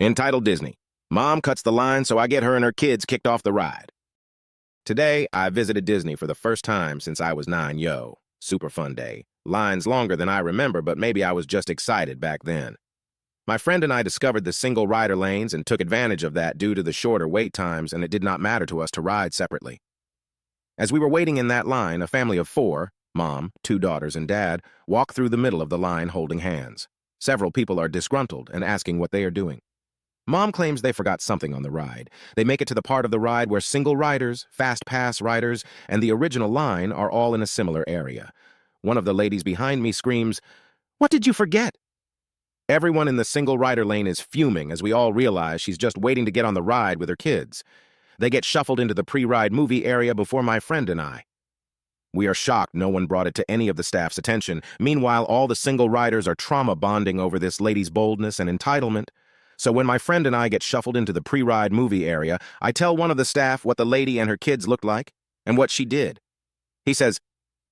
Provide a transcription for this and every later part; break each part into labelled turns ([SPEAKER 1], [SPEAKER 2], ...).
[SPEAKER 1] Entitled Disney. Mom cuts the line, so I get her and her kids kicked off the ride. Today, I visited Disney for the first time since I was 9. Super fun day. Lines longer than I remember, but maybe I was just excited back then. My friend and I discovered the single rider lanes and took advantage of that due to the shorter wait times, and it did not matter to us to ride separately. As we were waiting in that line, a family of 4, mom, 2 daughters, and dad, walked through the middle of the line holding hands. Several people are disgruntled and asking what they are doing. Mom claims they forgot something on the ride. They make it to the part of the ride where single riders, fast pass riders, and the original line are all in a similar area. One of the ladies behind me screams, "What did you forget?" Everyone in the single rider lane is fuming as we all realize she's just waiting to get on the ride with her kids. They get shuffled into the pre-ride movie area before my friend and I. We are shocked no one brought it to any of the staff's attention. Meanwhile, all the single riders are trauma bonding over this lady's boldness and entitlement. So when my friend and I get shuffled into the pre-ride movie area, I tell one of the staff what the lady and her kids looked like and what she did. He says,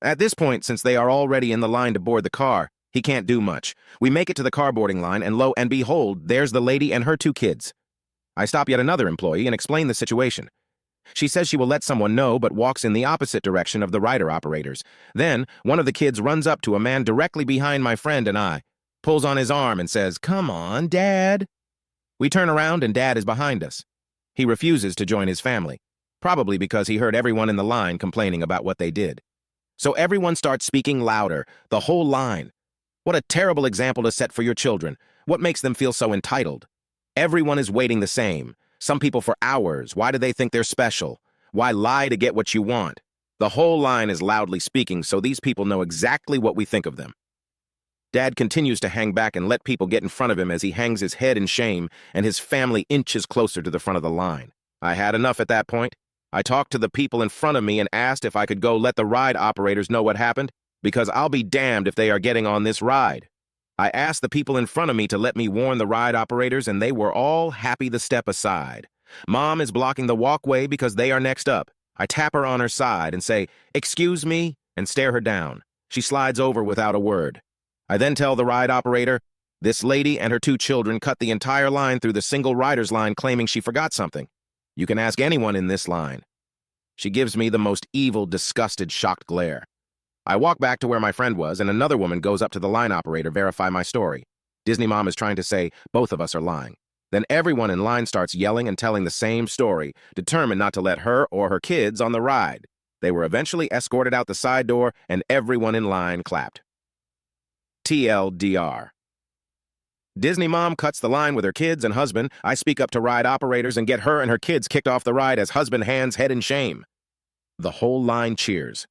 [SPEAKER 1] "At this point, since they are already in the line to board the car, he can't do much. We make it to the car boarding line, and lo and behold, there's the lady and her 2 kids. I stop yet another employee and explain the situation. She says she will let someone know, but walks in the opposite direction of the rider operators. Then, one of the kids runs up to a man directly behind my friend and I, pulls on his arm and says, "Come on, Dad." We turn around and Dad is behind us. He refuses to join his family, probably because he heard everyone in the line complaining about what they did. So everyone starts speaking louder, the whole line. What a terrible example to set for your children. What makes them feel so entitled? Everyone is waiting the same. Some people for hours. Why do they think they're special? Why lie to get what you want? The whole line is loudly speaking, so these people know exactly what we think of them. Dad continues to hang back and let people get in front of him as he hangs his head in shame and his family inches closer to the front of the line. I had enough at that point. I talked to the people in front of me and asked if I could go let the ride operators know what happened, because I'll be damned if they are getting on this ride. I asked the people in front of me to let me warn the ride operators, and they were all happy to step aside. Mom is blocking the walkway because they are next up. I tap her on her side and say, "Excuse me," and stare her down. She slides over without a word. I then tell the ride operator, "This lady and her 2 children cut the entire line through the single rider's line claiming she forgot something. You can ask anyone in this line." She gives me the most evil, disgusted, shocked glare. I walk back to where my friend was, and another woman goes up to the line operator verify my story. Disney Mom is trying to say both of us are lying. Then everyone in line starts yelling and telling the same story, determined not to let her or her kids on the ride. They were eventually escorted out the side door, and everyone in line clapped. TLDR. Disney Mom cuts the line with her kids and husband. I speak up to ride operators and get her and her kids kicked off the ride as husband hands head in shame. The whole line cheers.